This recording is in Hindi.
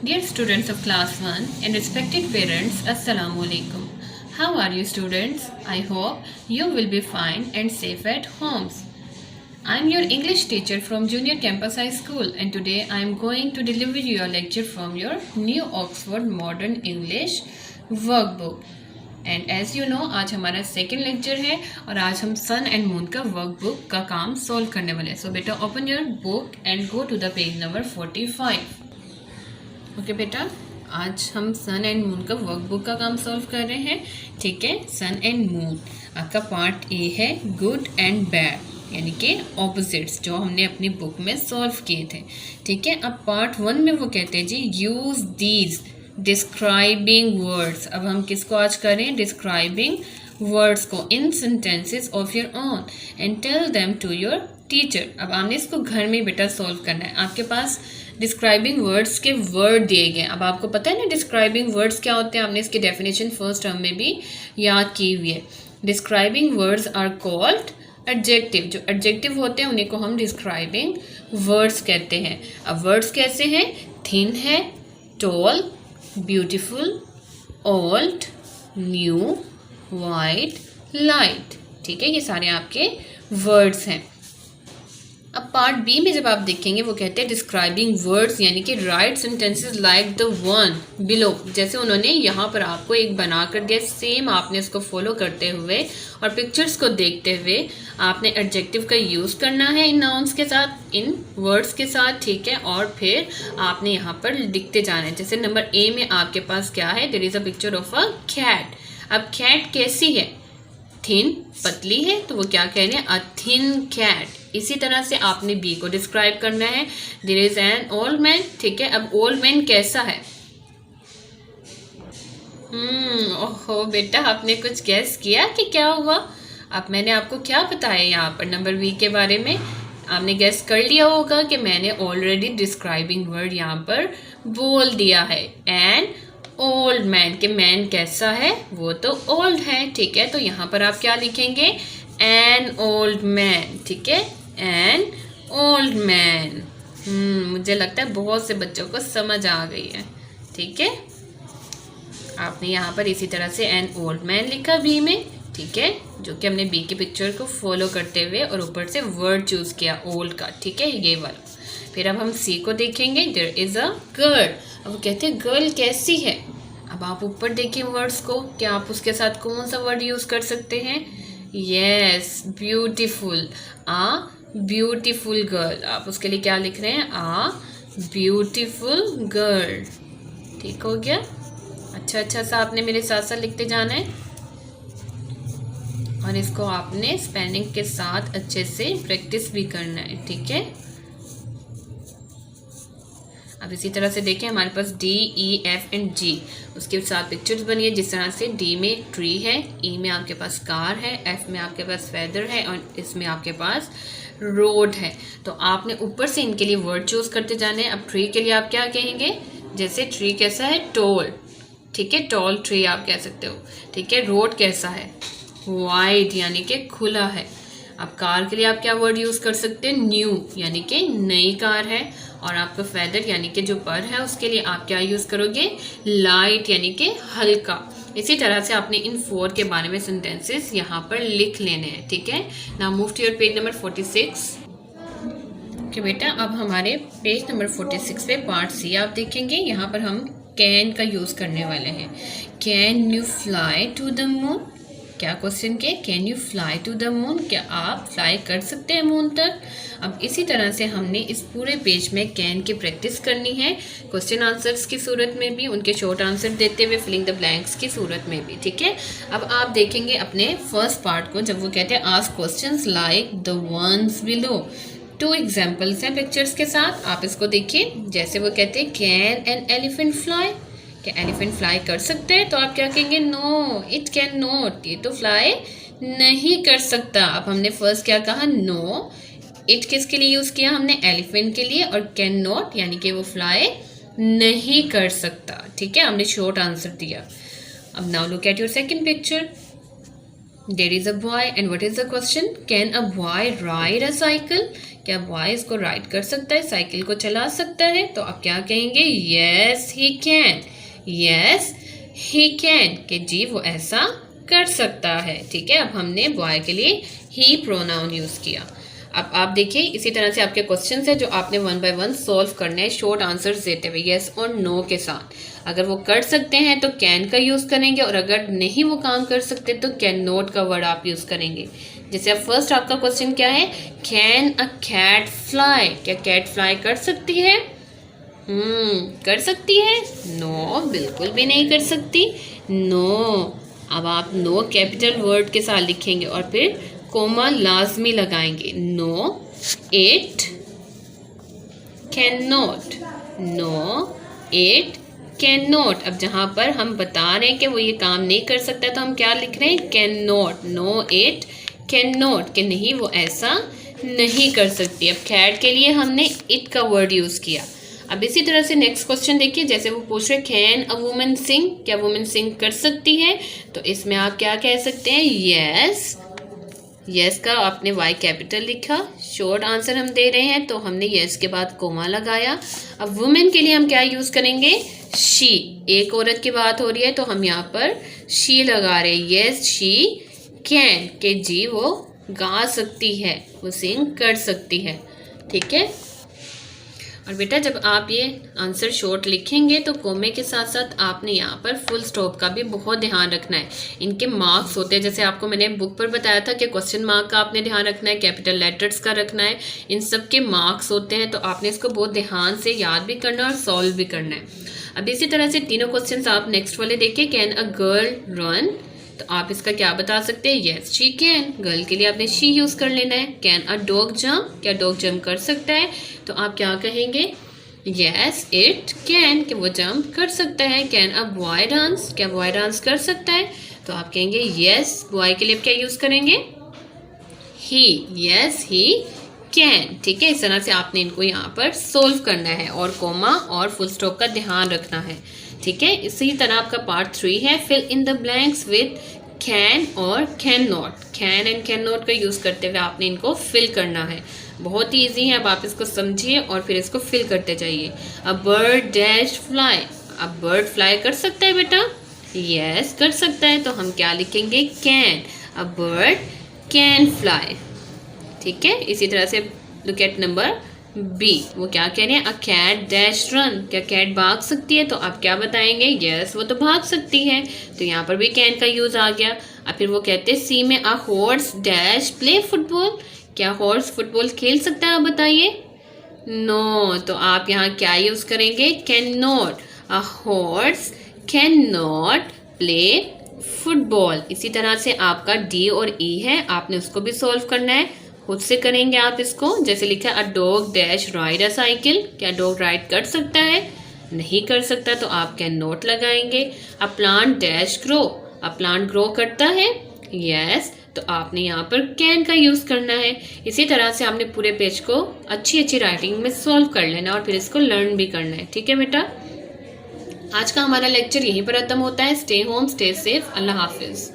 Dear students of class 1 and respected parents, Assalamu alaikum. How are you students? I hope you will be fine and safe at homes. I am your English teacher from Junior Campus High School and today I am going to deliver you a lecture from your New Oxford Modern English workbook. And as you know आज हमारा सेकेंड लेक्चर है और आज हम सन एंड मून का वर्कबुक का काम सॉल्व करने वाले हैं. सो बेटा open your book and go to the page number 45. Okay बेटा, आज हम सन एंड मून का वर्कबुक का काम सॉल्व कर रहे हैं. ठीक है, सन एंड मून आपका पार्ट ए है, गुड एंड बैड, यानी कि ऑपोजिट्स जो हमने अपनी बुक में सॉल्व किए थे. ठीक है, अब पार्ट 1 में वो कहते हैं जी यूज दीज डिस्क्राइबिंग वर्ड्स. अब हम किसको आज करें? डिस्क्राइबिंग वर्ड्स को in sentences of your own and tell them to your teacher. अब आपने इसको घर में बेटा सॉल्व करना है. आपके पास डिस्क्राइबिंग वर्ड्स के वर्ड दिए गए. अब आपको पता है ना डिस्क्राइबिंग वर्ड्स क्या होते हैं. आपने इसकी डेफिनेशन फर्स्ट टर्म में भी याद की हुई है. Describing words are called adjective. जो एडजेक्टिव होते हैं उन्हीं को हम डिस्क्राइबिंग वर्ड्स कहते हैं. अब वर्ड्स कैसे हैं? थिन है, tall, beautiful, old, new, white, light. ठीक है, ये सारे आपके वर्ड्स हैं. अब पार्ट बी में जब आप देखेंगे वो कहते हैं डिस्क्राइबिंग वर्ड्स, यानी कि right sentences like the one below. जैसे उन्होंने यहाँ पर आपको एक बना कर दिया, सेम आपने इसको फॉलो करते हुए और पिक्चर्स को देखते हुए आपने एडजेक्टिव का यूज़ करना है इन नाउन्स के साथ, इन वर्ड्स के साथ. ठीक है, और फिर आपने यहाँ पर लिखते जाना है. जैसे नंबर ए में आपके पास क्या है? There is a picture of a cat. अब कैट कैसी है? थिन, पतली है, तो वो क्या कह रहे हैं? A thin cat. इसी तरह से आपने बी को डिस्क्राइब करना है. There is an old man. ठीक है, अब ओल्ड मैन कैसा है? ओहो बेटा, आपने कुछ गैस किया कि क्या हुआ? अब मैंने आपको क्या बताया यहाँ पर नंबर बी के बारे में? आपने गैस कर लिया होगा कि मैंने ऑलरेडी डिस्क्राइबिंग वर्ड यहाँ पर बोल दिया है. एन ओल्ड मैन, के मैन कैसा है? वो तो ओल्ड है. ठीक है, तो यहाँ पर आप क्या लिखेंगे? N old man. ठीक है, एन ओल्ड मैन. मुझे लगता है बहुत से बच्चों को समझ आ गई है. ठीक है, आपने यहाँ पर इसी तरह से एन ओल्ड मैन लिखा बी में. ठीक है, जो कि हमने बी की पिक्चर को फॉलो करते हुए और ऊपर से वर्ड चूज किया ओल्ड का. ठीक है, ये वाला. फिर अब हम सी को देखेंगे. There is a girl. अब वो कहते हैं गर्ल कैसी है? अब आप ऊपर देखिए वर्ड्स को, क्या आप उसके साथ कौन सा वर्ड यूज कर सकते हैं? Yes, beautiful. A beautiful girl. आप उसके लिए क्या लिख रहे हैं? A beautiful girl. ठीक हो गया. अच्छा सा आपने मेरे साथ साथ लिखते जाना है और इसको आपने स्पेलिंग के साथ अच्छे से प्रैक्टिस भी करना है. ठीक है, अब इसी तरह से देखें हमारे पास डी, ई, एफ एंड जी, उसके साथ पिक्चर्स बनी है. जिस तरह से डी में ट्री है, ई में आपके पास कार है, एफ में आपके पास फेदर है और इसमें आपके पास रोड है. तो आपने ऊपर से इनके लिए वर्ड चूज करते जाने. अब ट्री के लिए आप क्या कहेंगे? जैसे ट्री कैसा है? टॉल. ठीक है, टॉल ट्री आप कह सकते हो. ठीक है, रोड कैसा है? वाइड, यानी कि खुला है. अब कार के लिए आप क्या वर्ड यूज़ कर सकते हैं? न्यू, यानी कि नई कार है. और आपका फेदर यानी कि जो पर है उसके लिए आप क्या यूज़ करोगे? लाइट, यानी कि हल्का. इसी तरह से आपने इन 4 के बारे में सेंटेंसेस यहाँ पर लिख लेने हैं. ठीक है, now move to your page number 46. Okay बेटा, अब हमारे पेज नंबर 46 पे पार्ट सी आप देखेंगे. यहाँ पर हम कैन का यूज़ करने वाले हैं. Can you fly to the moon? क्या क्वेश्चन के? Can you fly to the moon? क्या आप फ्लाई कर सकते हैं मून तक? अब इसी तरह से हमने इस पूरे पेज में कैन की प्रैक्टिस करनी है, क्वेश्चन आंसर्स की सूरत में भी, उनके शॉर्ट आंसर देते हुए फिलिंग द ब्लैंक्स की सूरत में भी. ठीक है, अब आप देखेंगे अपने फर्स्ट पार्ट को, जब वो कहते हैं ask questions like the ones below. 2 examples हैं पिक्चर्स के साथ, आप इसको देखिए. जैसे वो कहते हैं कैन एन एलिफेंट फ्लाई? क्या एलिफेंट फ्लाई कर सकते हैं? तो आप क्या कहेंगे? No it can not. ये तो फ्लाई नहीं कर सकता. अब हमने फर्स्ट क्या कहा? नो. इट किसके लिए यूज़ किया हमने? एलिफेंट के लिए. और कैन नॉट यानी कि वो फ्लाई नहीं कर सकता. ठीक है, हमने शॉर्ट आंसर दिया. अब now look at your second picture. There is a boy and what is the question? Can a boy ride a cycle? क्या बॉय इसको राइड कर सकता है, साइकिल को चला सकता है? तो आप क्या कहेंगे? Yes he can, yes he can, कि जी वो ऐसा कर सकता है। ठीक है, अब हमने बॉय के लिए ही प्रोनाउन यूज किया। अब आप देखिए इसी तरह से आपके क्वेश्चंस है जो आपने 1 बाय 1 सॉल्व करने हैं शॉर्ट आंसर्स देते हुए यस और नो के साथ। अगर वो कर सकते हैं तो कैन का यूज़ करेंगे, और अगर नहीं वो काम कर सकते तो कैन नॉट का वर्ड आप यूज़ करेंगे। जैसे अब फर्स्ट आपका क्वेश्चन क्या है? कैन अ कैट फ्लाई, क्या कैट फ्लाई कर सकती है? कर सकती है? नो, बिल्कुल भी नहीं कर सकती। नो, अब आप नो कैपिटल वर्ड के साथ लिखेंगे और फिर कोमा लाजमी लगाएंगे। No it can not, no it can not. अब जहाँ पर हम बता रहे हैं कि वो ये काम नहीं कर सकता तो हम क्या लिख रहे हैं? Can not, no it can not, कि नहीं वो ऐसा नहीं कर सकती। अब कैट के लिए हमने इट का वर्ड यूज़ किया। अब इसी तरह से नेक्स्ट क्वेश्चन देखिए, जैसे वो पूछ रहे कैन अ वुमन सिंग, क्या वुमन सिंग कर सकती है? तो इसमें आप क्या कह सकते हैं? यस, यस का आपने वाई कैपिटल लिखा, शॉर्ट आंसर हम दे रहे हैं तो हमने यस के बाद कोमा लगाया। अब वुमेन के लिए हम क्या यूज़ करेंगे? शी, एक औरत की बात हो रही है तो हम यहाँ पर शी लगा रहे हैं। यस शी कैन, के जी वो गा सकती है, वो सिंग कर सकती है। ठीक है, और बेटा जब आप ये आंसर शॉर्ट लिखेंगे तो कोमे के साथ साथ आपने यहाँ पर फुल स्टॉप का भी बहुत ध्यान रखना है। इनके मार्क्स होते हैं, जैसे आपको मैंने बुक पर बताया था कि क्वेश्चन मार्क का आपने ध्यान रखना है, कैपिटल लेटर्स का रखना है, इन सब के मार्क्स होते हैं, तो आपने इसको बहुत ध्यान से याद भी करना है और सॉल्व भी करना है। अब इसी तरह से तीनों क्वेश्चन आप नेक्स्ट वाले देखिए। कैन अ गर्ल रन, तो आप इसका क्या बता सकते हैं? यस शी कैन, गर्ल के लिए आपने शी यूज़ कर लेना है। कैन अ डॉग जंप, क्या डॉग जंप कर सकता है? तो आप क्या कहेंगे? यस इट कैन, कि वो जंप कर सकता है। कैन अ बॉय डांस, क्या बॉय डांस कर सकता है? तो आप कहेंगे यस, बॉय के लिए क्या यूज़ करेंगे? ही, यस ही कैन। ठीक है, इस तरह से आपने इनको यहाँ पर सोल्व करना है और कोमा और फुल स्टॉप का ध्यान रखना है। ठीक है, इसी तरह आपका पार्ट 3 है, fill in the blanks with can और can not. Can and can not का यूज़ करते हुए आपने इनको फिल करना है। बहुत ही ईजी है, अब आप इसको समझिए और फिर इसको फिल करते जाइए। अ बर्ड डैश फ्लाई, अब बर्ड फ्लाई कर सकता है बेटा? यस कर सकता है, तो हम क्या लिखेंगे? Can, a bird can fly. ठीक है, इसी तरह से लुक एट नंबर बी, वो क्या कह रहे हैं? अ कैट डैश रन, क्या कैट भाग सकती है? तो आप क्या बताएंगे? यस वो तो भाग सकती है, तो यहाँ पर भी कैन का यूज़ आ गया। और फिर वो कहते हैं सी में a horse dash play football, क्या हॉर्स फुटबॉल खेल सकता है? आप बताइए। नो, तो आप यहाँ क्या यूज़ करेंगे? Can not, a horse can not play football. इसी तरह से आपका डी और ई है, आपने उसको भी सॉल्व करना है, खुद से करेंगे आप इसको। जैसे लिखा है a dog dash ride a cycle, क्या डॉग राइड कर सकता है? नहीं कर सकता, तो आप कैन नॉट लगाएंगे। A plant dash grow, a plant grow करता है? यस, तो आपने यहाँ पर कैन का यूज़ करना है। इसी तरह से आपने पूरे पेज को अच्छी अच्छी राइटिंग में सॉल्व कर लेना और फिर इसको लर्न भी करना है। ठीक है बेटा, आज का हमारा लेक्चर यहीं पर खत्म होता है। स्टे होम, स्टे सेफ, अल्लाह हाफिज़।